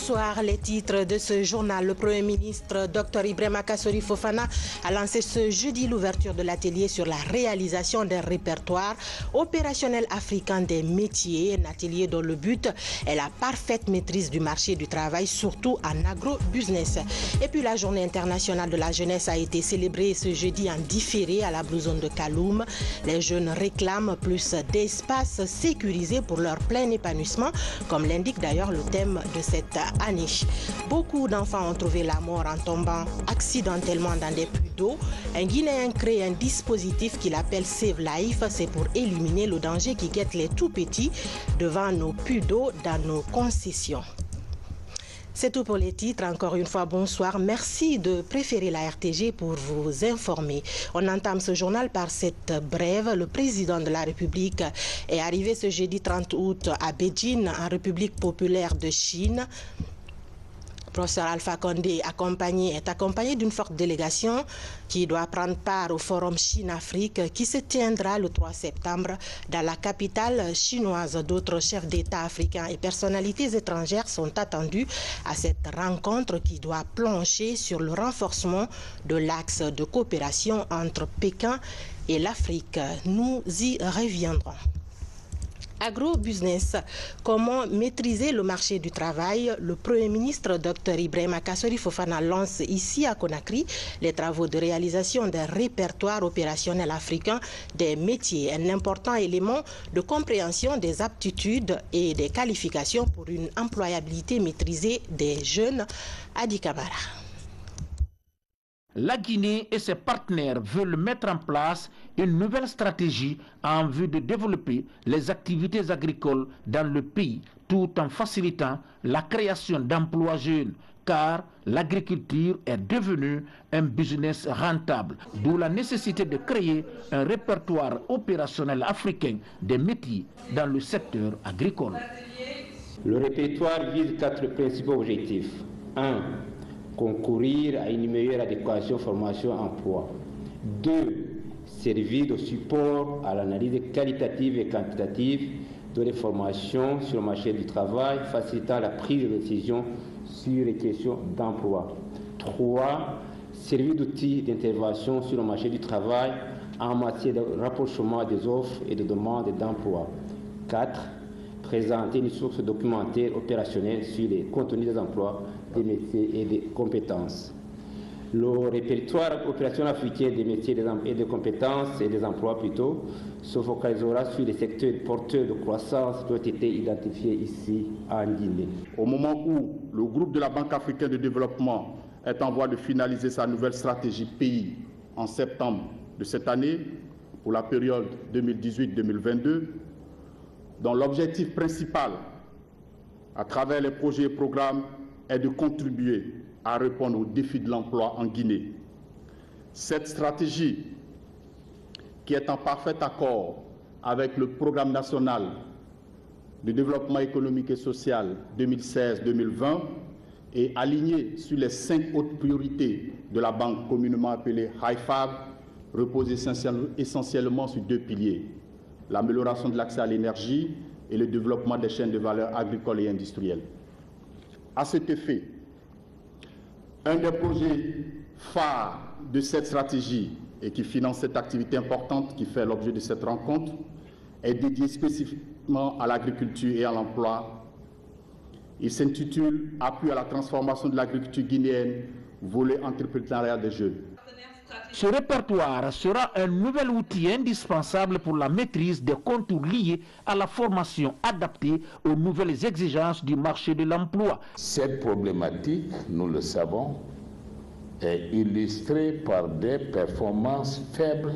Bonsoir, les titres de ce journal. Le Premier ministre Dr Ibrahima Kassori Fofana a lancé ce jeudi l'ouverture de l'atelier sur la réalisation d'un répertoire opérationnel africain des métiers, un atelier dont le but est la parfaite maîtrise du marché du travail, surtout en agro-business. Et puis la journée internationale de la jeunesse a été célébrée ce jeudi en différé à la Blue Zone de Kaloum. Les jeunes réclament plus d'espace sécurisé pour leur plein épanouissement, comme l'indique d'ailleurs le thème de cette année. Beaucoup d'enfants ont trouvé la mort en tombant accidentellement dans des puits d'eau. Un Guinéen crée un dispositif qu'il appelle Save Life. C'est pour éliminer le danger qui guette les tout petits devant nos puits d'eau dans nos concessions. C'est tout pour les titres. Encore une fois, bonsoir. Merci de préférer la RTG pour vous informer. On entame ce journal par cette brève. Le président de la République est arrivé ce jeudi 30 août à Beijing, en République populaire de Chine. Professeur Alpha Condé est accompagné d'une forte délégation qui doit prendre part au forum Chine-Afrique qui se tiendra le 3 septembre dans la capitale chinoise. D'autres chefs d'État africains et personnalités étrangères sont attendus à cette rencontre qui doit plancher sur le renforcement de l'axe de coopération entre Pékin et l'Afrique. Nous y reviendrons. Agro-business, comment maîtriser le marché du travail? Le Premier ministre Dr Ibrahima Kassori Fofana lance ici à Conakry les travaux de réalisation d'un répertoire opérationnel africain des métiers, un important élément de compréhension des aptitudes et des qualifications pour une employabilité maîtrisée des jeunes. Adi Kabara. La Guinée et ses partenaires veulent mettre en place une nouvelle stratégie en vue de développer les activités agricoles dans le pays tout en facilitant la création d'emplois jeunes car l'agriculture est devenue un business rentable, d'où la nécessité de créer un répertoire opérationnel africain des métiers dans le secteur agricole. Le répertoire vise 4 principaux objectifs. 1. Concourir à une meilleure adéquation formation-emploi. 2. Servir de support à l'analyse qualitative et quantitative de les formations sur le marché du travail, facilitant la prise de décision sur les questions d'emploi. 3. Servir d'outil d'intervention sur le marché du travail en matière de rapprochement des offres et de demandes d'emploi. 4. Présenter une source documentaire opérationnelle sur les contenus des emplois, des métiers et des compétences. Le répertoire opérationnel africain des métiers et des compétences et des emplois plutôt se focalisera sur les secteurs porteurs de croissance qui ont été identifiés ici en Guinée. Au moment où le groupe de la Banque africaine de développement est en voie de finaliser sa nouvelle stratégie pays en septembre de cette année pour la période 2018-2022, dont l'objectif principal à travers les projets et programmes est de contribuer à répondre aux défis de l'emploi en Guinée. Cette stratégie, qui est en parfait accord avec le Programme national de développement économique et social 2016-2020, est alignée sur les 5 hautes priorités de la banque communément appelée HIFAB, repose essentiellement sur 2 piliers: l'amélioration de l'accès à l'énergie et le développement des chaînes de valeur agricoles et industrielles. À cet effet, un des projets phares de cette stratégie et qui finance cette activité importante qui fait l'objet de cette rencontre est dédié spécifiquement à l'agriculture et à l'emploi. Il s'intitule « Appui à la transformation de l'agriculture guinéenne, volet entrepreneuriat des jeunes ». Ce répertoire sera un nouvel outil indispensable pour la maîtrise des contours liés à la formation adaptée aux nouvelles exigences du marché de l'emploi. Cette problématique, nous le savons, est illustrée par des performances faibles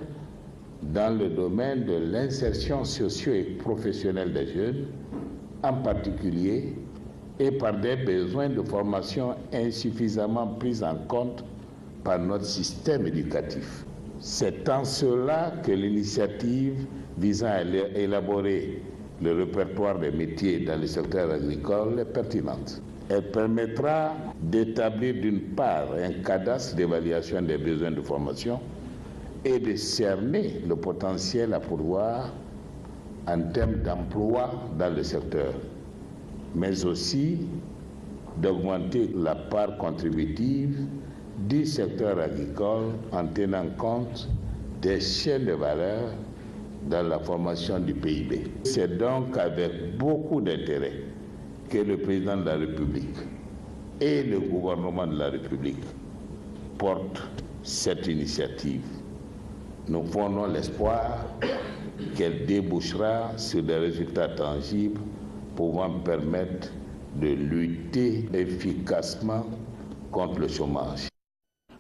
dans le domaine de l'insertion socio- et professionnelle des jeunes, en particulier, et par des besoins de formation insuffisamment pris en compte par notre système éducatif. C'est en cela que l'initiative visant à élaborer le répertoire des métiers dans le secteur agricole est pertinente. Elle permettra d'établir d'une part un cadastre d'évaluation des besoins de formation et de cerner le potentiel à pourvoir en termes d'emploi dans le secteur, mais aussi d'augmenter la part contributive du secteur agricole en tenant compte des chaînes de valeur dans la formation du PIB. C'est donc avec beaucoup d'intérêt que le président de la République et le gouvernement de la République portent cette initiative. Nous fondons l'espoir qu'elle débouchera sur des résultats tangibles pouvant permettre de lutter efficacement contre le chômage.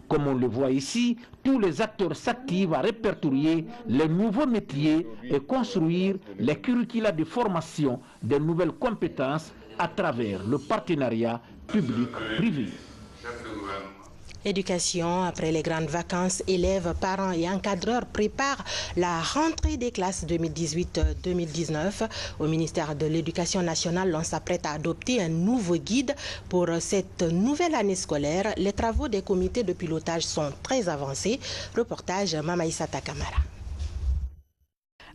Comme on le voit ici, tous les acteurs s'activent à répertorier les nouveaux métiers et construire les curricula de formation des nouvelles compétences à travers le partenariat public-privé. Éducation, après les grandes vacances, élèves, parents et encadreurs préparent la rentrée des classes 2018-2019. Au ministère de l'Éducation nationale, on s'apprête à adopter un nouveau guide pour cette nouvelle année scolaire. Les travaux des comités de pilotage sont très avancés. Reportage Mamaïsa Takamara.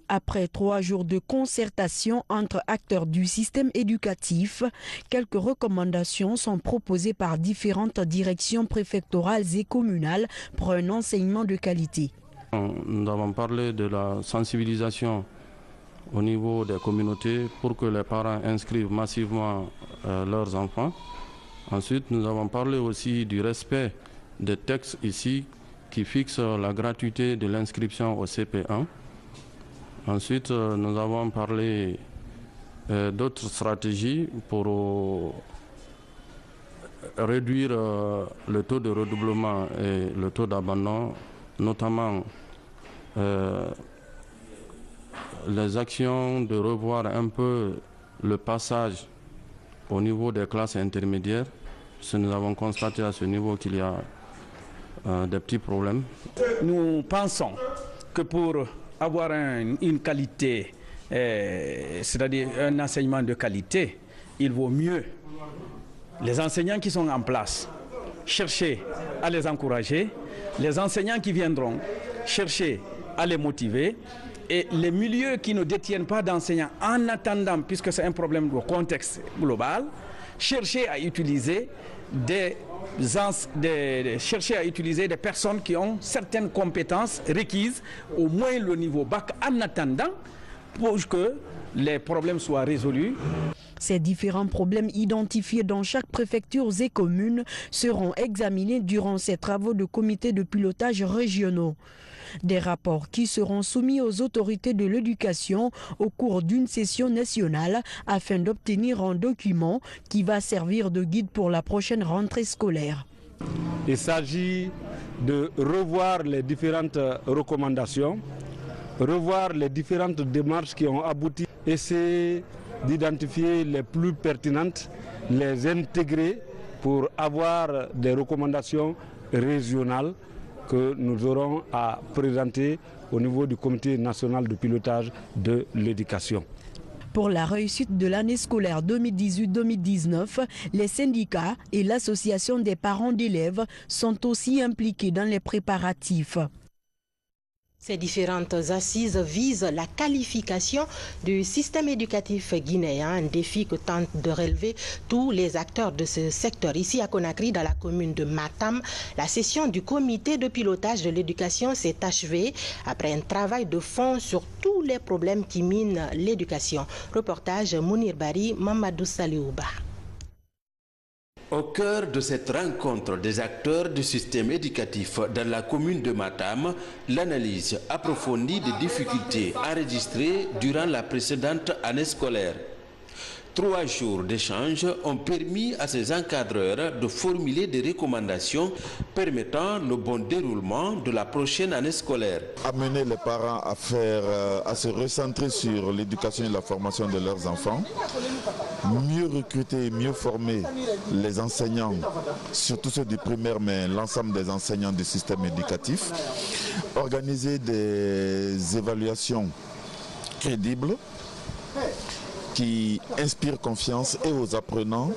Après 3 jours de concertation entre acteurs du système éducatif, quelques recommandations sont proposées par différentes directions préfectorales et communales pour un enseignement de qualité. Nous avons parlé de la sensibilisation au niveau des communautés pour que les parents inscrivent massivement leurs enfants. Ensuite, nous avons parlé aussi du respect des textes ici qui fixent la gratuité de l'inscription au CP1. Ensuite, nous avons parlé d'autres stratégies pour réduire le taux de redoublement et le taux d'abandon, notamment les actions de revoir un peu le passage au niveau des classes intermédiaires, parce que nous avons constaté à ce niveau qu'il y a des petits problèmes. Nous pensons que pour avoir une qualité, c'est-à-dire un enseignement de qualité, il vaut mieux les enseignants qui sont en place, chercher à les encourager, les enseignants qui viendront, chercher à les motiver, et les milieux qui ne détiennent pas d'enseignants en attendant, puisque c'est un problème de contexte global, chercher à utiliser des personnes qui ont certaines compétences requises, au moins le niveau bac, en attendant pour que les problèmes soient résolus. Ces différents problèmes identifiés dans chaque préfecture et commune seront examinés durant ces travaux de comités de pilotage régionaux. Des rapports qui seront soumis aux autorités de l'éducation au cours d'une session nationale afin d'obtenir un document qui va servir de guide pour la prochaine rentrée scolaire. Il s'agit de revoir les différentes recommandations, revoir les différentes démarches qui ont abouti, essayer d'identifier les plus pertinentes, les intégrer pour avoir des recommandations régionales que nous aurons à présenter au niveau du comité national de pilotage de l'éducation. Pour la réussite de l'année scolaire 2018-2019, les syndicats et l'association des parents d'élèves sont aussi impliqués dans les préparatifs. Ces différentes assises visent la qualification du système éducatif guinéen, un défi que tentent de relever tous les acteurs de ce secteur. Ici à Conakry, dans la commune de Matam, la session du comité de pilotage de l'éducation s'est achevée après un travail de fond sur tous les problèmes qui minent l'éducation. Reportage Mounir Bari, Mamadou Saliouba. Au cœur de cette rencontre des acteurs du système éducatif dans la commune de Matam, l'analyse approfondie des difficultés enregistrées durant la précédente année scolaire. 3 jours d'échange ont permis à ces encadreurs de formuler des recommandations permettant le bon déroulement de la prochaine année scolaire. Amener les parents à se recentrer sur l'éducation et la formation de leurs enfants, mieux recruter, mieux former les enseignants, surtout ceux du primaire, mais l'ensemble des enseignants du système éducatif, organiser des évaluations crédibles, qui inspire confiance et aux apprenants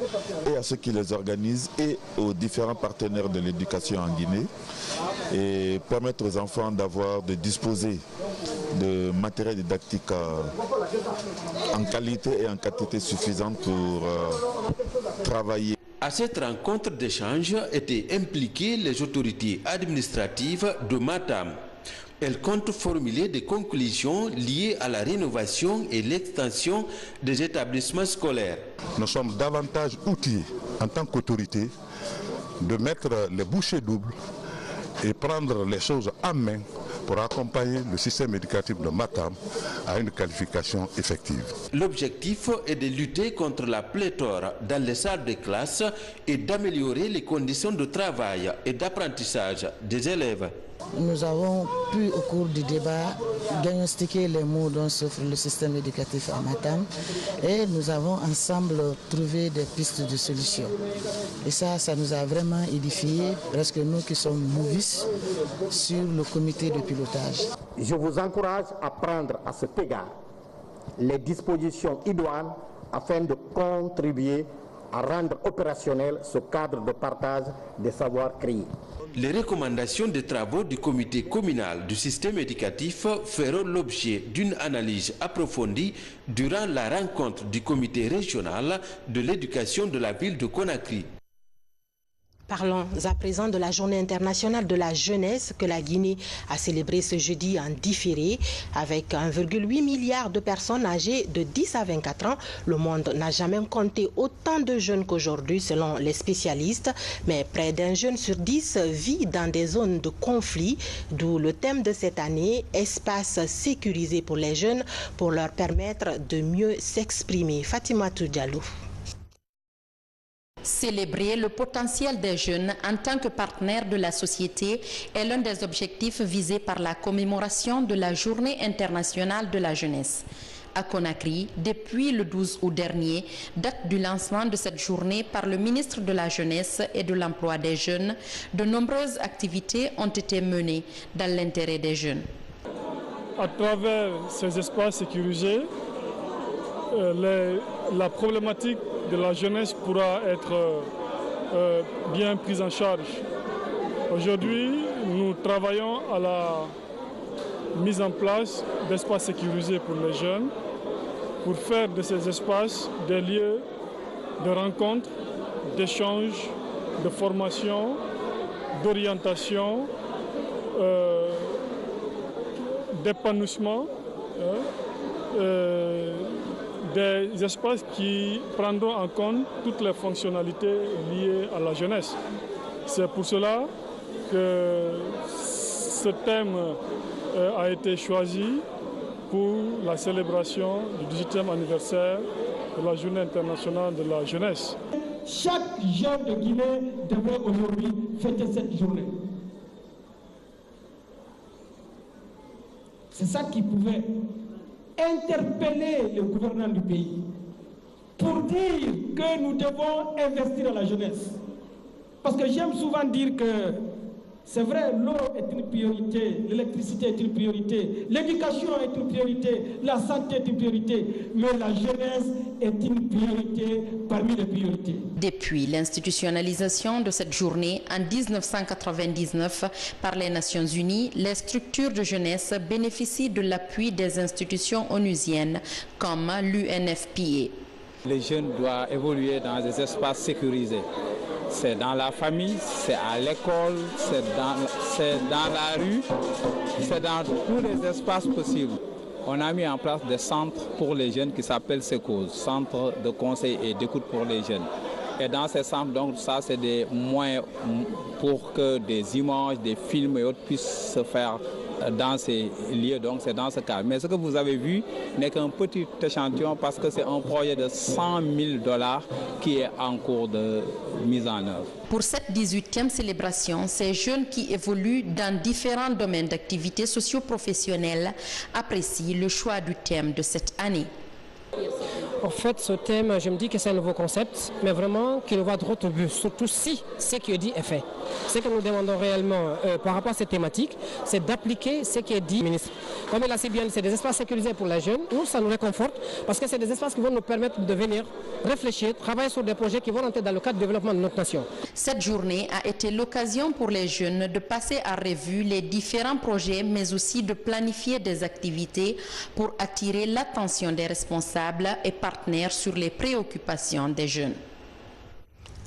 et à ceux qui les organisent et aux différents partenaires de l'éducation en Guinée, et permettre aux enfants de disposer de matériel didactique en qualité et en quantité suffisante pour travailler. À cette rencontre d'échange étaient impliquées les autorités administratives de Matam. Elles comptent formuler des conclusions liées à la rénovation et l'extension des établissements scolaires. Nous sommes davantage outillés en tant qu'autorité de mettre les bouchées doubles et prendre les choses en main pour accompagner le système éducatif de Matam à une qualification effective. L'objectif est de lutter contre la pléthore dans les salles de classe et d'améliorer les conditions de travail et d'apprentissage des élèves. Nous avons pu, au cours du débat, diagnostiquer les maux dont souffre le système éducatif à Matam et nous avons ensemble trouvé des pistes de solutions. Et ça nous a vraiment édifié, parce que nous qui sommes novices sur le comité de pilotage. Je vous encourage à prendre à cet égard les dispositions idoines afin de contribuer à rendre opérationnel ce cadre de partage des savoirs créés. Les recommandations des travaux du comité communal du système éducatif feront l'objet d'une analyse approfondie durant la rencontre du comité régional de l'éducation de la ville de Conakry. Parlons à présent de la Journée internationale de la jeunesse que la Guinée a célébrée ce jeudi en différé. Avec 1,8 milliard de personnes âgées de 10 à 24 ans, le monde n'a jamais compté autant de jeunes qu'aujourd'hui selon les spécialistes. Mais près d'un jeune sur 10 vit dans des zones de conflit, d'où le thème de cette année, espace sécurisé pour les jeunes pour leur permettre de mieux s'exprimer. Fatima Diallo. Célébrer le potentiel des jeunes en tant que partenaire de la société est l'un des objectifs visés par la commémoration de la Journée internationale de la jeunesse. À Conakry, depuis le 12 août dernier, date du lancement de cette journée par le ministre de la Jeunesse et de l'Emploi des Jeunes, de nombreuses activités ont été menées dans l'intérêt des jeunes. À travers ces espaces sécurisés, la problématique de la jeunesse pourra être bien prise en charge. Aujourd'hui, nous travaillons à la mise en place d'espaces sécurisés pour les jeunes, pour faire de ces espaces des lieux de rencontre, d'échange, de formation, d'orientation, d'épanouissement, des espaces qui prendront en compte toutes les fonctionnalités liées à la jeunesse. C'est pour cela que ce thème a été choisi pour la célébration du 18e anniversaire de la Journée internationale de la jeunesse. Chaque jeune de Guinée devrait aujourd'hui fêter cette journée. C'est ça qui pouvait interpeller le gouvernement du pays pour dire que nous devons investir dans la jeunesse. Parce que j'aime souvent dire que c'est vrai, l'eau est une priorité, l'électricité est une priorité, l'éducation est une priorité, la santé est une priorité, mais la jeunesse est une priorité parmi les priorités. Depuis l'institutionnalisation de cette journée en 1999 par les Nations Unies, les structures de jeunesse bénéficient de l'appui des institutions onusiennes comme l'UNFPA. Les jeunes doivent évoluer dans des espaces sécurisés. C'est dans la famille, c'est à l'école, c'est dans la rue, c'est dans tous les espaces possibles. On a mis en place des centres pour les jeunes qui s'appellent SECOS, centres de conseil et d'écoute pour les jeunes. Et dans ces centres, donc ça c'est des moyens pour que des images, des films et autres puissent se faire dans ces lieux, donc c'est dans ce cas. Mais ce que vous avez vu n'est qu'un petit échantillon parce que c'est un projet de 100 000 $ qui est en cours de mise en œuvre. Pour cette 18e célébration, ces jeunes qui évoluent dans différents domaines d'activité socio-professionnelle apprécient le choix du thème de cette année. En fait, ce thème, je me dis que c'est un nouveau concept, mais vraiment qu'il va droit au but, surtout si ce qui est dit est fait. Ce que nous demandons réellement par rapport à cette thématique, c'est d'appliquer ce qui est dit, ministre. Comme il a si bien dit, c'est des espaces sécurisés pour les jeunes. Nous, ça nous réconforte parce que c'est des espaces qui vont nous permettre de venir réfléchir, travailler sur des projets qui vont entrer dans le cadre du développement de notre nation. Cette journée a été l'occasion pour les jeunes de passer à revue les différents projets, mais aussi de planifier des activités pour attirer l'attention des responsables et partenaires sur les préoccupations des jeunes.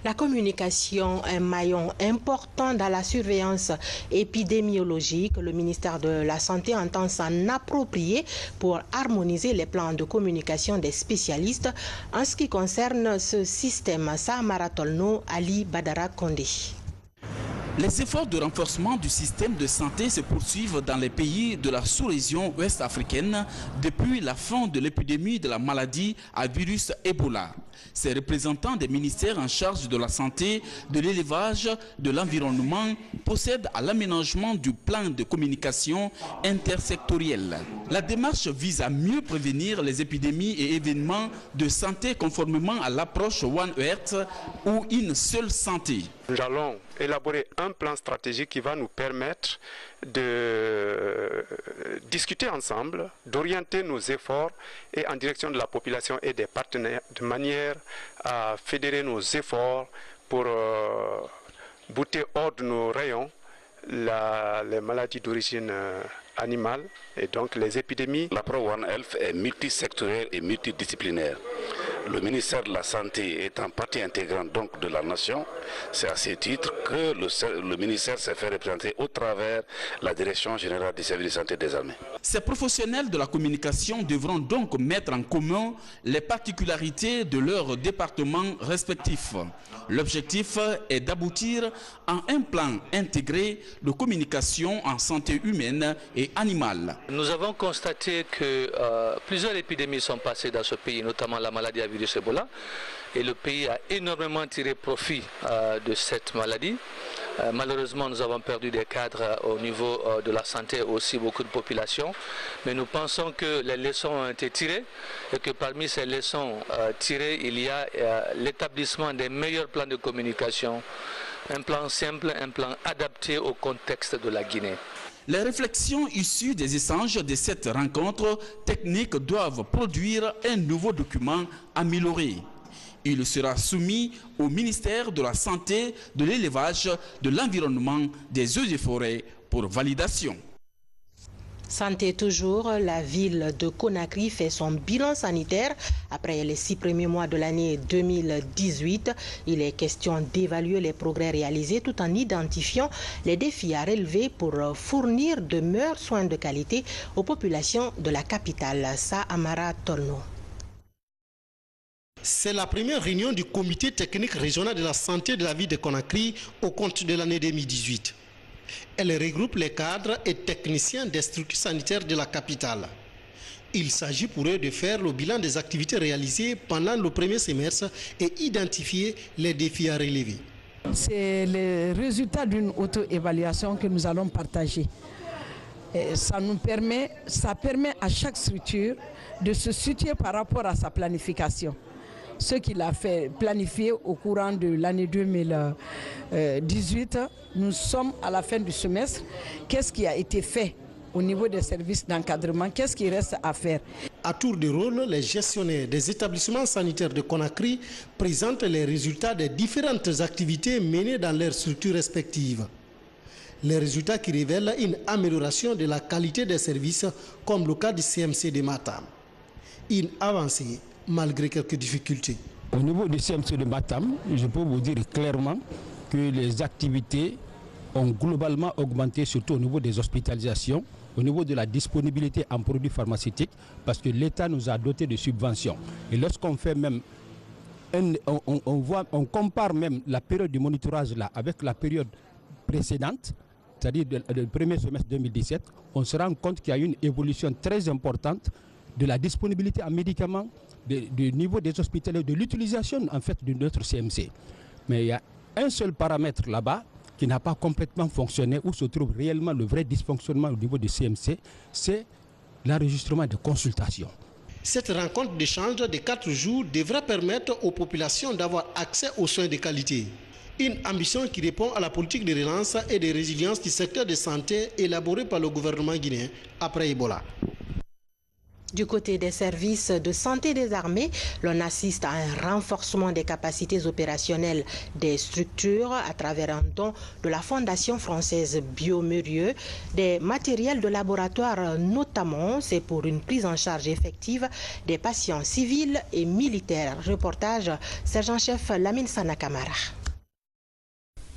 La communication est un maillon important dans la surveillance épidémiologique. Le ministère de la Santé entend s'en approprier pour harmoniser les plans de communication des spécialistes. En ce qui concerne ce système, Saamara Tolno, Ali Badara Kondé. Les efforts de renforcement du système de santé se poursuivent dans les pays de la sous-région ouest-africaine depuis la fin de l'épidémie de la maladie à virus Ebola. Ces représentants des ministères en charge de la santé, de l'élevage, de l'environnement procèdent à l'aménagement du plan de communication intersectoriel. La démarche vise à mieux prévenir les épidémies et événements de santé conformément à l'approche One Health ou une seule santé. Nous allons élaborer un plan stratégique qui va nous permettre de discuter ensemble, d'orienter nos efforts et en direction de la population et des partenaires de manière à fédérer nos efforts pour bouter hors de nos rayons les maladies d'origine animale et donc les épidémies. L'approche One Health est multisectorielle et multidisciplinaire. Le ministère de la Santé est en partie intégrante donc de la nation. C'est à ce titre que le ministère s'est fait représenter au travers la Direction générale des services de santé des armées. Ces professionnels de la communication devront donc mettre en commun les particularités de leurs départements respectifs. L'objectif est d'aboutir à un plan intégré de communication en santé humaine et animale. Nous avons constaté que plusieurs épidémies sont passées dans ce pays, notamment la maladie à virus Ebola. Et le pays a énormément tiré profit de cette maladie. Malheureusement, nous avons perdu des cadres au niveau de la santé, aussi beaucoup de population. Mais nous pensons que les leçons ont été tirées et que parmi ces leçons tirées, il y a l'établissement des meilleurs plans de communication. Un plan simple, un plan adapté au contexte de la Guinée. Les réflexions issues des échanges de cette rencontre technique doivent produire un nouveau document amélioré. Il sera soumis au ministère de la Santé, de l'Élevage, de l'Environnement, des Eaux et Forêts pour validation. Santé toujours, la ville de Conakry fait son bilan sanitaire après les 6 premiers mois de l'année 2018. Il est question d'évaluer les progrès réalisés tout en identifiant les défis à relever pour fournir de meilleurs soins de qualité aux populations de la capitale. Saamara Tolno. C'est la première réunion du comité technique régional de la santé de la ville de Conakry au compte de l'année 2018. Elle regroupe les cadres et techniciens des structures sanitaires de la capitale. Il s'agit pour eux de faire le bilan des activités réalisées pendant le premier semestre et identifier les défis à relever. C'est le résultat d'une auto-évaluation que nous allons partager. Et ça permet à chaque structure de se situer par rapport à sa planification. Ce qu'il a fait planifier au courant de l'année 2018, nous sommes à la fin du semestre. Qu'est-ce qui a été fait au niveau des services d'encadrement? Qu'est-ce qui reste à faire? À tour de rôle, les gestionnaires des établissements sanitaires de Conakry présentent les résultats des différentes activités menées dans leurs structures respectives. Les résultats qui révèlent une amélioration de la qualité des services, comme le cas du CMC de Matam. Une avancée malgré quelques difficultés. Au niveau du CMC de Matam, je peux vous dire clairement que les activités ont globalement augmenté, surtout au niveau des hospitalisations, au niveau de la disponibilité en produits pharmaceutiques, parce que l'État nous a doté de subventions. Et lorsqu'on fait même, on compare même la période du monitorage là avec la période précédente, c'est-à-dire le premier semestre 2017, on se rend compte qu'il y a eu une évolution très importante de la disponibilité en médicaments, du niveau des hospitaliers, de l'utilisation en fait de notre CMC. Mais il y a un seul paramètre là-bas qui n'a pas complètement fonctionné, où se trouve réellement le vrai dysfonctionnement au niveau du CMC, c'est l'enregistrement de consultations. Cette rencontre d'échange de 4 jours devra permettre aux populations d'avoir accès aux soins de qualité. Une ambition qui répond à la politique de relance et de résilience du secteur de santé élaborée par le gouvernement guinéen après Ebola. Du côté des services de santé des armées, l'on assiste à un renforcement des capacités opérationnelles des structures à travers un don de la Fondation française Biomérieux, des matériels de laboratoire notamment. C'est pour une prise en charge effective des patients civils et militaires. Reportage sergent-chef Lamine Sanakamara.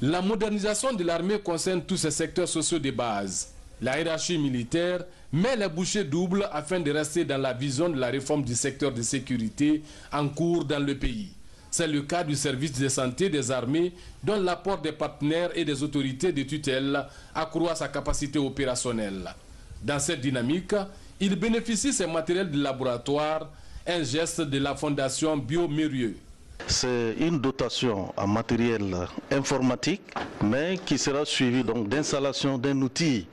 La modernisation de l'armée concerne tous ces secteurs sociaux de base. La hiérarchie militaire met les bouchées doubles afin de rester dans la vision de la réforme du secteur de sécurité en cours dans le pays. C'est le cas du service de santé des armées dont l'apport des partenaires et des autorités de tutelle accroît sa capacité opérationnelle. Dans cette dynamique, il bénéficie ces matériels de laboratoire, un geste de la Fondation Biomérieux. C'est une dotation en matériel informatique, mais qui sera suivie donc d'installation d'un outil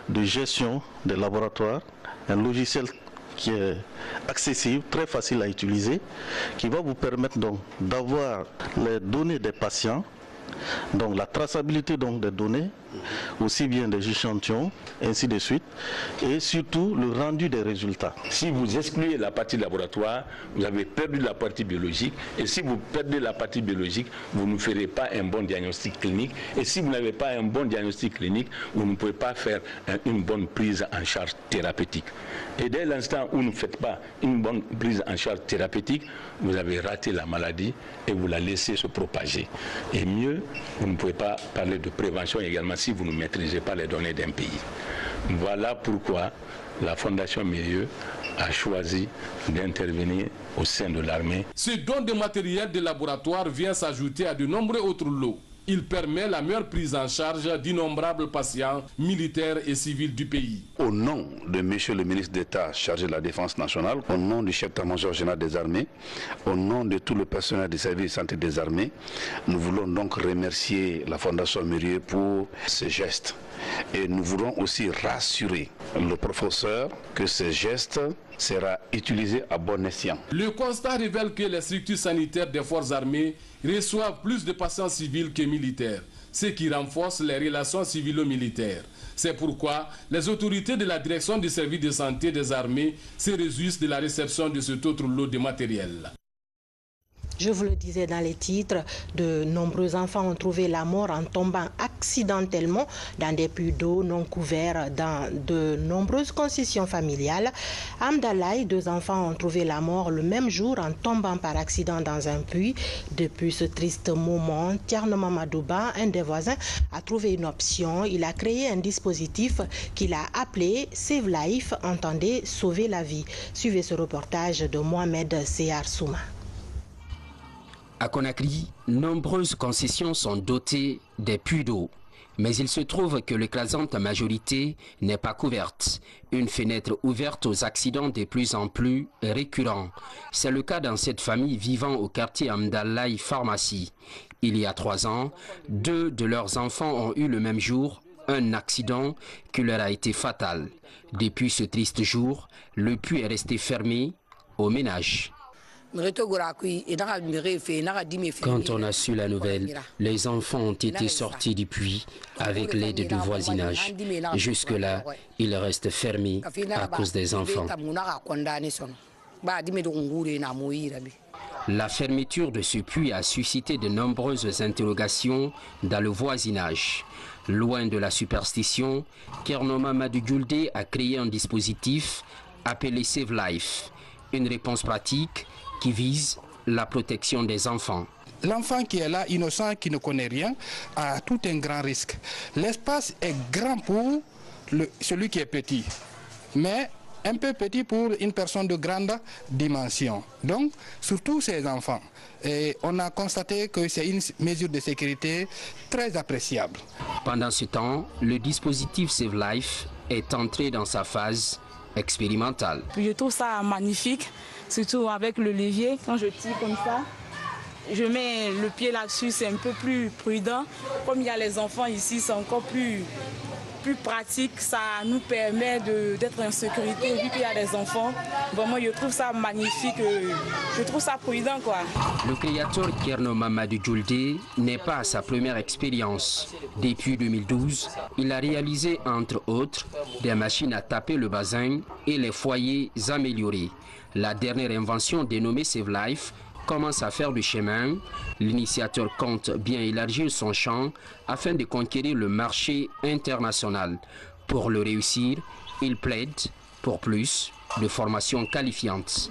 de gestion des laboratoires, un logiciel qui est accessible, très facile à utiliser, qui va vous permettre donc d'avoir les données des patients, donc la traçabilité donc des données, aussi bien des échantillons, ainsi de suite, et surtout le rendu des résultats. Si vous excluez la partie laboratoire, vous avez perdu la partie biologique, et si vous perdez la partie biologique, vous ne ferez pas un bon diagnostic clinique, et si vous n'avez pas un bon diagnostic clinique, vous ne pouvez pas faire une bonne prise en charge thérapeutique. Et dès l'instant où vous ne faites pas une bonne prise en charge thérapeutique, vous avez raté la maladie et vous la laissez se propager. Et mieux, vous ne pouvez pas parler de prévention également si vous ne maîtrisez pas les données d'un pays. Voilà pourquoi la Fondation Biomérieux a choisi d'intervenir au sein de l'armée. Ce don de matériel de laboratoire vient s'ajouter à de nombreux autres lots. Il permet la meilleure prise en charge d'innombrables patients militaires et civils du pays. Au nom de Monsieur le ministre d'État chargé de la Défense nationale, au nom du chef d'état-major général des armées, au nom de tout le personnel du service de santé des armées, nous voulons donc remercier la Fondation Biomérieux pour ce geste. Et nous voulons aussi rassurer le professeur que ce geste sera utilisé à bon escient. Le constat révèle que les structures sanitaires des forces armées reçoivent plus de patients civils que militaires, ce qui renforce les relations civilo-militaires. C'est pourquoi les autorités de la direction du service de santé des armées se réjouissent de la réception de cet autre lot de matériel. Je vous le disais dans les titres, de nombreux enfants ont trouvé la mort en tombant accidentellement dans des puits d'eau non couverts dans de nombreuses concessions familiales. À Amdalaï, 2 enfants ont trouvé la mort le même jour en tombant par accident dans un puits. Depuis ce triste moment, Tierno Mamadouba, un des voisins, a trouvé une option. Il a créé un dispositif qu'il a appelé Save Life, entendez sauver la vie. Suivez ce reportage de Mohamed Seyar Souma. À Conakry, nombreuses concessions sont dotées des puits d'eau. Mais il se trouve que l'écrasante majorité n'est pas couverte. Une fenêtre ouverte aux accidents de plus en plus récurrents. C'est le cas dans cette famille vivant au quartier Amdalaï Pharmacie. Il y a 3 ans, 2 de leurs enfants ont eu le même jour un accident qui leur a été fatal. Depuis ce triste jour, le puits est resté fermé au ménage. Quand on a su la nouvelle, les enfants ont été sortis du puits avec l'aide du voisinage. Jusque-là, il reste fermé à cause des enfants. La fermeture de ce puits a suscité de nombreuses interrogations dans le voisinage. Loin de la superstition, Kerno Mamadou Djoulde a créé un dispositif appelé Save Life, une réponse pratique qui vise la protection des enfants. L'enfant qui est là, innocent, qui ne connaît rien, a tout un grand risque. L'espace est grand pour celui qui est petit, mais un peu petit pour une personne de grande dimension. Donc, surtout ces enfants. Et on a constaté que c'est une mesure de sécurité très appréciable. Pendant ce temps, le dispositif Save Life est entré dans sa phase expérimentale. Je trouve ça magnifique, surtout avec le levier. Quand je tire comme ça, je mets le pied là-dessus, c'est un peu plus prudent. Comme il y a les enfants ici, c'est encore plus plus pratique, ça nous permet d'être en sécurité vu qu'il y a des enfants. Vraiment, je trouve ça magnifique, je trouve ça prudent, quoi. Le créateur Kerno Mamadou Djoulde n'est pas à sa première expérience. Depuis 2012, il a réalisé entre autres des machines à taper le bazin et les foyers améliorés. La dernière invention dénommée Save Life commence à faire du chemin. L'initiateur compte bien élargir son champ afin de conquérir le marché international. Pour le réussir, il plaide pour plus de formations qualifiantes.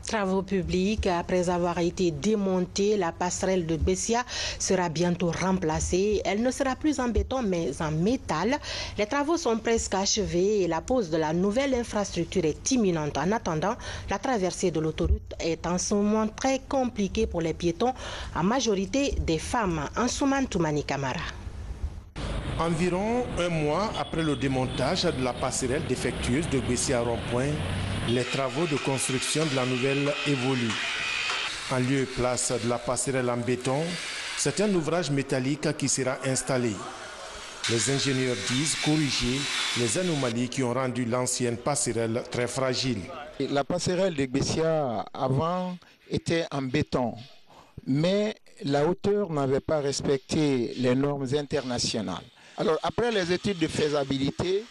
Travaux publics, après avoir été démontée, la passerelle de Bessia sera bientôt remplacée. Elle ne sera plus en béton mais en métal. Les travaux sont presque achevés et la pose de la nouvelle infrastructure est imminente. En attendant, la traversée de l'autoroute est en ce moment très compliquée pour les piétons, en majorité des femmes. Ansouman Toumani Kamara. Environ un mois après le démontage de la passerelle défectueuse de Bessia Rond-Point, les travaux de construction de la nouvelle évoluent. En lieu et place de la passerelle en béton, c'est un ouvrage métallique qui sera installé. Les ingénieurs disent corriger les anomalies qui ont rendu l'ancienne passerelle très fragile. La passerelle de Bessia avant était en béton, mais la hauteur n'avait pas respecté les normes internationales. Alors après les études de faisabilité,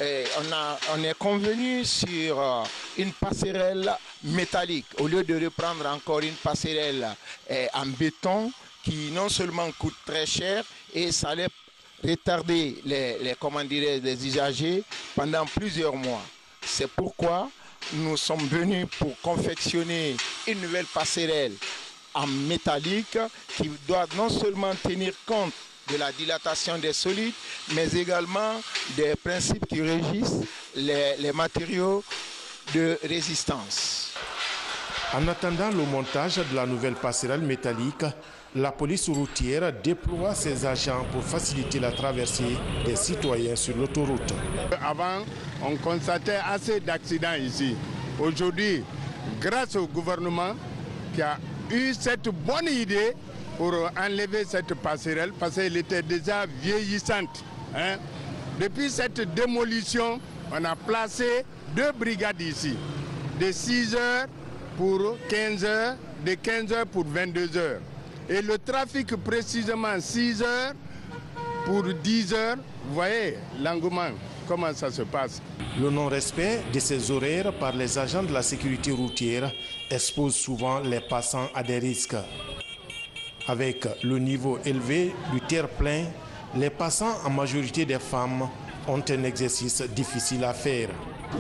on est convenu sur une passerelle métallique au lieu de reprendre encore une passerelle en béton qui non seulement coûte très cher et ça allait retarder les usagers pendant plusieurs mois. C'est pourquoi nous sommes venus pour confectionner une nouvelle passerelle en métallique qui doit non seulement tenir compte de la dilatation des solides, mais également des principes qui régissent les matériaux de résistance. En attendant le montage de la nouvelle passerelle métallique, la police routière déploie ses agents pour faciliter la traversée des citoyens sur l'autoroute. Avant, on constatait assez d'accidents ici. Aujourd'hui, grâce au gouvernement qui a eu cette bonne idée pour enlever cette passerelle parce qu'elle était déjà vieillissante. Depuis cette démolition, on a placé 2 brigades ici, de 6 heures pour 15 heures, de 15 heures pour 22 heures. Et le trafic précisément 6 heures pour 10 heures, vous voyez l'engouement, comment ça se passe. Le non-respect de ces horaires par les agents de la sécurité routière expose souvent les passants à des risques. Avec le niveau élevé du terre-plein, les passants, en majorité des femmes, ont un exercice difficile à faire.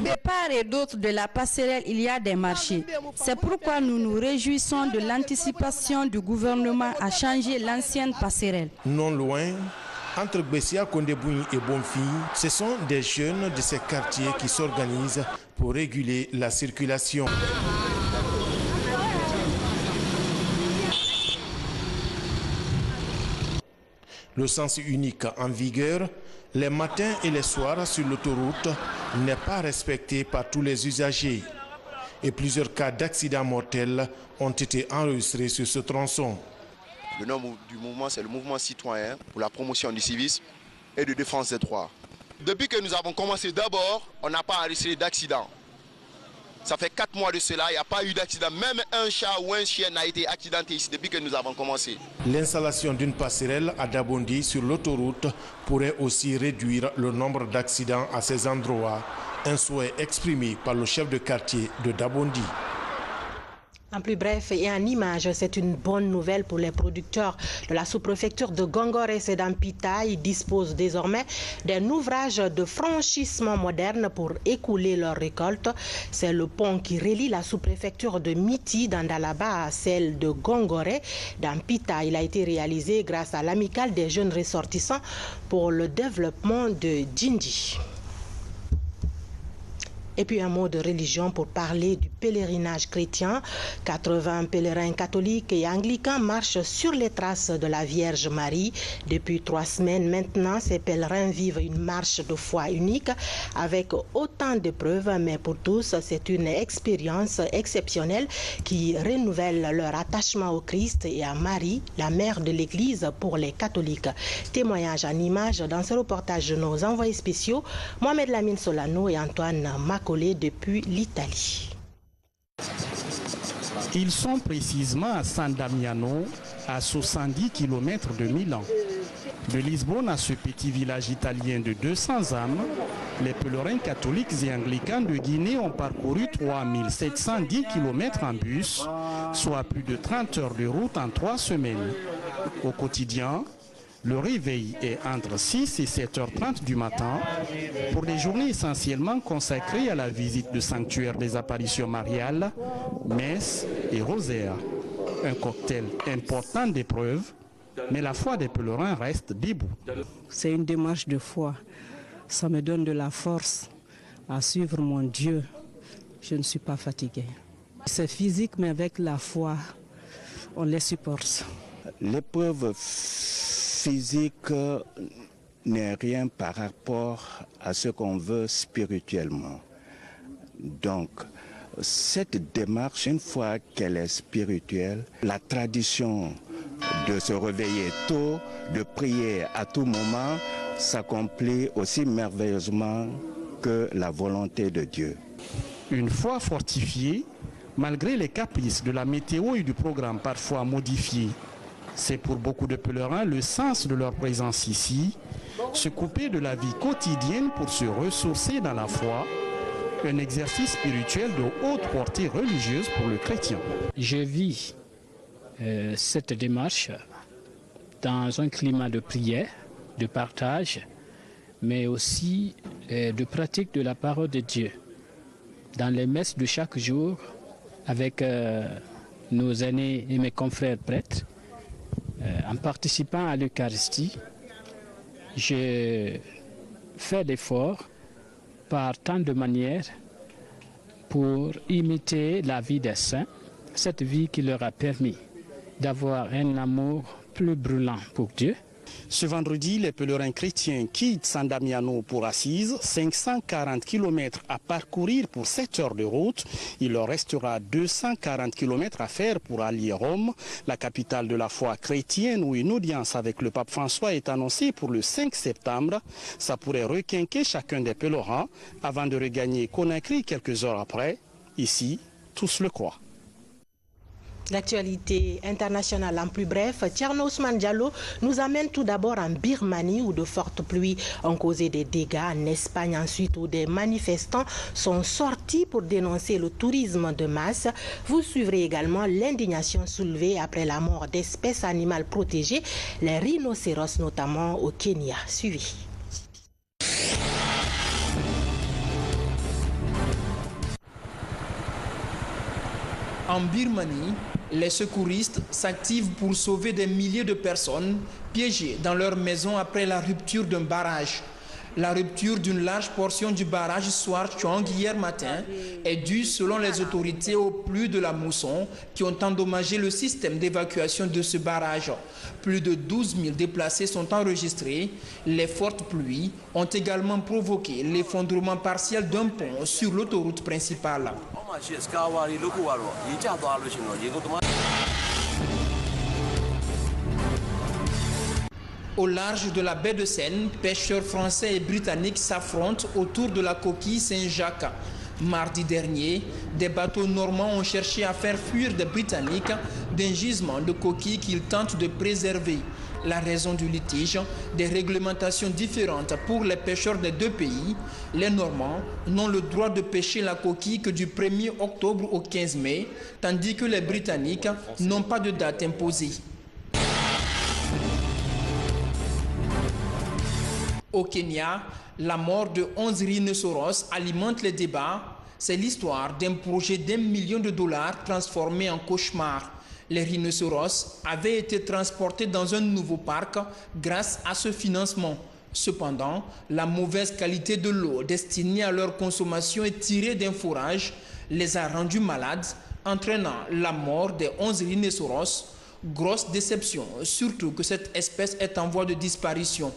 De part et d'autre de la passerelle, il y a des marchés. C'est pourquoi nous nous réjouissons de l'anticipation du gouvernement à changer l'ancienne passerelle. Non loin, entre Bessia, Kondebougny et Bonfi, ce sont des jeunes de ces quartiers qui s'organisent pour réguler la circulation. Le sens unique en vigueur, les matins et les soirs sur l'autoroute, n'est pas respecté par tous les usagers. Et plusieurs cas d'accidents mortels ont été enregistrés sur ce tronçon. Le nom du mouvement, c'est le mouvement citoyen pour la promotion du civisme et de défense des droits. Depuis que nous avons commencé d'abord, on n'a pas enregistré d'accident. Ça fait 4 mois de cela, il n'y a pas eu d'accident. Même un chat ou un chien n'a été accidenté ici depuis que nous avons commencé. L'installation d'une passerelle à Dabondi sur l'autoroute pourrait aussi réduire le nombre d'accidents à ces endroits. Un souhait exprimé par le chef de quartier de Dabondi. En plus bref et en image, c'est une bonne nouvelle pour les producteurs de la sous-préfecture de Gongoré et d'Ampita. Ils disposent désormais d'un ouvrage de franchissement moderne pour écouler leurs récoltes. C'est le pont qui relie la sous-préfecture de Miti d'Andalaba à celle de Gongoré d'Ampita. Il a été réalisé grâce à l'amicale des jeunes ressortissants pour le développement de Djindji. Et puis un mot de religion pour parler du pèlerinage chrétien. 80 pèlerins catholiques et anglicans marchent sur les traces de la Vierge Marie. Depuis 3 semaines maintenant, ces pèlerins vivent une marche de foi unique avec autant d'épreuves, mais pour tous, c'est une expérience exceptionnelle qui renouvelle leur attachement au Christ et à Marie, la mère de l'Église pour les catholiques. Témoignage en images dans ce reportage de nos envoyés spéciaux, Mohamed Lamine Solano et Antoine Macolé depuis l'Italie. Ils sont précisément à San Damiano, à 70 km de Milan. De Lisbonne à ce petit village italien de 200 âmes, les pèlerins catholiques et anglicans de Guinée ont parcouru 3710 km en bus, soit plus de 30 heures de route en 3 semaines. Au quotidien, le réveil est entre 6 et 7h30 du matin pour des journées essentiellement consacrées à la visite du sanctuaire des apparitions mariales, messes et rosaires. Un cocktail important d'épreuves, mais la foi des pèlerins reste debout. C'est une démarche de foi. Ça me donne de la force à suivre mon Dieu. Je ne suis pas fatiguée. C'est physique, mais avec la foi, on les supporte. L'épreuve physique n'est rien par rapport à ce qu'on veut spirituellement. Donc, cette démarche, une fois qu'elle est spirituelle, la tradition de se réveiller tôt, de prier à tout moment, s'accomplit aussi merveilleusement que la volonté de Dieu. Une foi fortifiée, malgré les caprices de la météo et du programme parfois modifié. C'est pour beaucoup de pèlerins le sens de leur présence ici, se couper de la vie quotidienne pour se ressourcer dans la foi, un exercice spirituel de haute portée religieuse pour le chrétien. Je vis cette démarche dans un climat de prière, de partage, mais aussi de pratique de la parole de Dieu. Dans les messes de chaque jour, avec nos aînés et mes confrères prêtres, en participant à l'Eucharistie, je fais l'effort par tant de manières pour imiter la vie des saints, cette vie qui leur a permis d'avoir un amour plus brûlant pour Dieu. Ce vendredi, les pèlerins chrétiens quittent San Damiano pour Assise, 540 km à parcourir pour 7 heures de route. Il leur restera 240 km à faire pour allier Rome, la capitale de la foi chrétienne, où une audience avec le pape François est annoncée pour le 5 septembre. Ça pourrait requinquer chacun des pèlerins avant de regagner Conakry quelques heures après. Ici, tous le croient. L'actualité internationale en plus bref, Thierno Ousmane Diallo nous amène tout d'abord en Birmanie où de fortes pluies ont causé des dégâts, en Espagne ensuite où des manifestants sont sortis pour dénoncer le tourisme de masse. Vous suivrez également l'indignation soulevée après la mort d'espèces animales protégées, les rhinocéros notamment au Kenya. Suivi. En Birmanie, les secouristes s'activent pour sauver des milliers de personnes piégées dans leur maison après la rupture d'un barrage. La rupture d'une large portion du barrage Swar-Chuang hier matin est due, selon les autorités, aux pluies de la mousson qui ont endommagé le système d'évacuation de ce barrage. Plus de 12 000 déplacés sont enregistrés. Les fortes pluies ont également provoqué l'effondrement partiel d'un pont sur l'autoroute principale. Au large de la baie de Seine, pêcheurs français et britanniques s'affrontent autour de la coquille Saint-Jacques. Mardi dernier, des bateaux normands ont cherché à faire fuir des Britanniques d'un gisement de coquilles qu'ils tentent de préserver. La raison du litige, des réglementations différentes pour les pêcheurs des deux pays. Les Normands n'ont le droit de pêcher la coquille que du 1er octobre au 15 mai, tandis que les Britanniques n'ont pas de date imposée. Au Kenya, la mort de 11 rhinocéros alimente les débats. C'est l'histoire d'un projet d'1 million de dollars transformé en cauchemar. Les rhinocéros avaient été transportés dans un nouveau parc grâce à ce financement. Cependant, la mauvaise qualité de l'eau destinée à leur consommation et tirée d'un fourrage les a rendus malades, entraînant la mort des 11 rhinocéros. Grosse déception, surtout que cette espèce est en voie de disparition.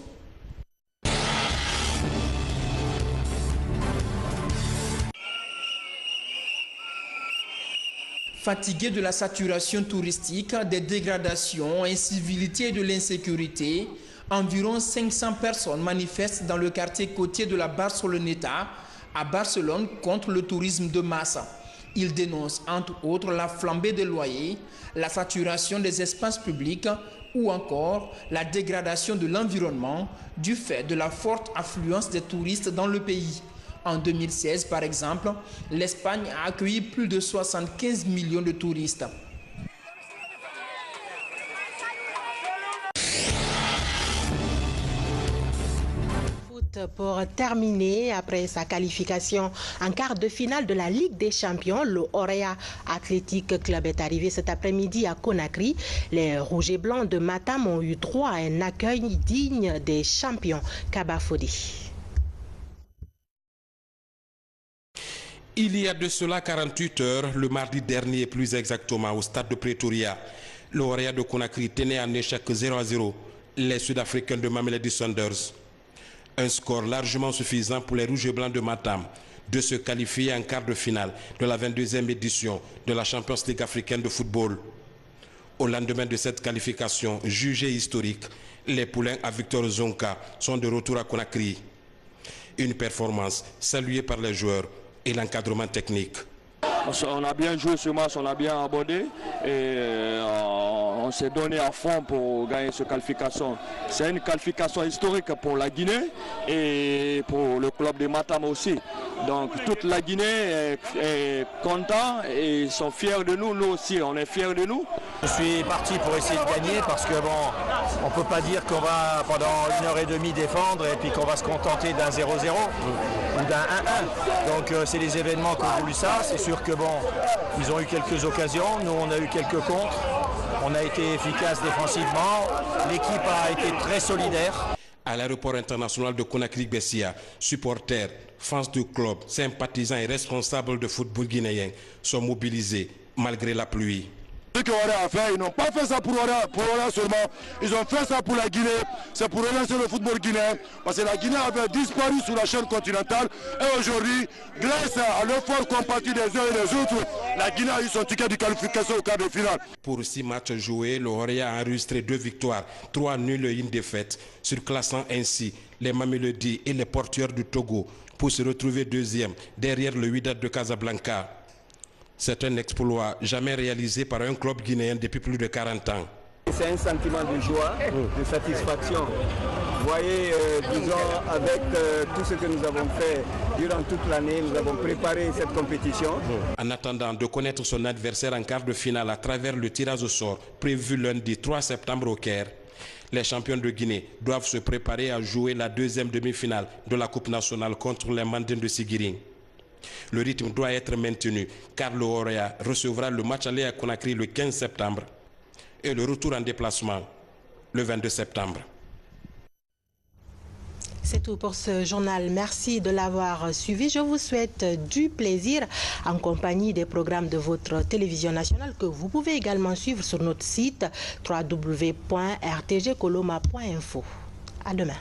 Fatigués de la saturation touristique, des dégradations, incivilités et de l'insécurité, environ 500 personnes manifestent dans le quartier côtier de la Barceloneta, à Barcelone, contre le tourisme de masse. Ils dénoncent entre autres la flambée des loyers, la saturation des espaces publics ou encore la dégradation de l'environnement du fait de la forte affluence des touristes dans le pays. En 2016, par exemple, l'Espagne a accueilli plus de 75 millions de touristes. Pour terminer, après sa qualification en quart de finale de la Ligue des Champions, le Orea Athletic Club est arrivé cet après-midi à Conakry. Les Rouges et Blancs de Matam ont eu droit à un accueil digne des champions. Kaba Fodi. Il y a de cela 48 heures, le mardi dernier plus exactement, au stade de Pretoria, le Orea de Conakry tenait en échec 0-0 les Sud-Africains de Mamelodi Sundowns. Un score largement suffisant pour les Rouges et Blancs de Matam de se qualifier en quart de finale de la 22e édition de la Champions League africaine de football. Au lendemain de cette qualification jugée historique, les poulains à Victor Zonka sont de retour à Conakry. Une performance saluée par les joueurs et l'encadrement technique. On a bien joué ce match, on a bien abordé et on s'est donné à fond pour gagner cette qualification. C'est une qualification historique pour la Guinée et pour le club de Matam aussi. Donc toute la Guinée est contente et ils sont fiers de nous, nous aussi on est fiers de nous. Je suis parti pour essayer de gagner parce que bon, on ne peut pas dire qu'on va pendant 1h30 défendre et puis qu'on va se contenter d'un 0-0 ou d'un 1-1. Donc c'est les événements qui ont voulu ça, c'est sûr que bon, ils ont eu quelques occasions, nous on a eu quelques contres, on a été efficace défensivement, l'équipe a été très solidaire. À l'aéroport international de Conakry-Bessia, supporters, fans du club, sympathisants et responsables de football guinéen sont mobilisés malgré la pluie. Ce qu'Orea a fait, ils n'ont pas fait ça pour Orea seulement, ils ont fait ça pour la Guinée, c'est pour relancer le football guinéen, parce que la Guinée avait disparu sur la chaîne continentale et aujourd'hui, grâce à l'effort comparti des uns et des autres, la Guinée a eu son ticket de qualification au quart de finale. Pour 6 matchs joués, le Orea a enregistré 2 victoires, 3 nuls et 1 défaite, surclassant ainsi les Mamelodi et les Porteurs du Togo pour se retrouver deuxième derrière le Wydad de Casablanca. C'est un exploit jamais réalisé par un club guinéen depuis plus de 40 ans. C'est un sentiment de joie, de satisfaction. Vous voyez, disons, avec tout ce que nous avons fait durant toute l'année, nous avons préparé cette compétition. En attendant de connaître son adversaire en quart de finale à travers le tirage au sort prévu lundi 3 septembre au Caire, les champions de Guinée doivent se préparer à jouer la 2e demi-finale de la Coupe nationale contre les Mandins de Sigiring. Le rythme doit être maintenu car le Orea recevra le match aller à Conakry le 15 septembre et le retour en déplacement le 22 septembre. C'est tout pour ce journal. Merci de l'avoir suivi. Je vous souhaite du plaisir en compagnie des programmes de votre télévision nationale que vous pouvez également suivre sur notre site www.rtgcoloma.info. À demain.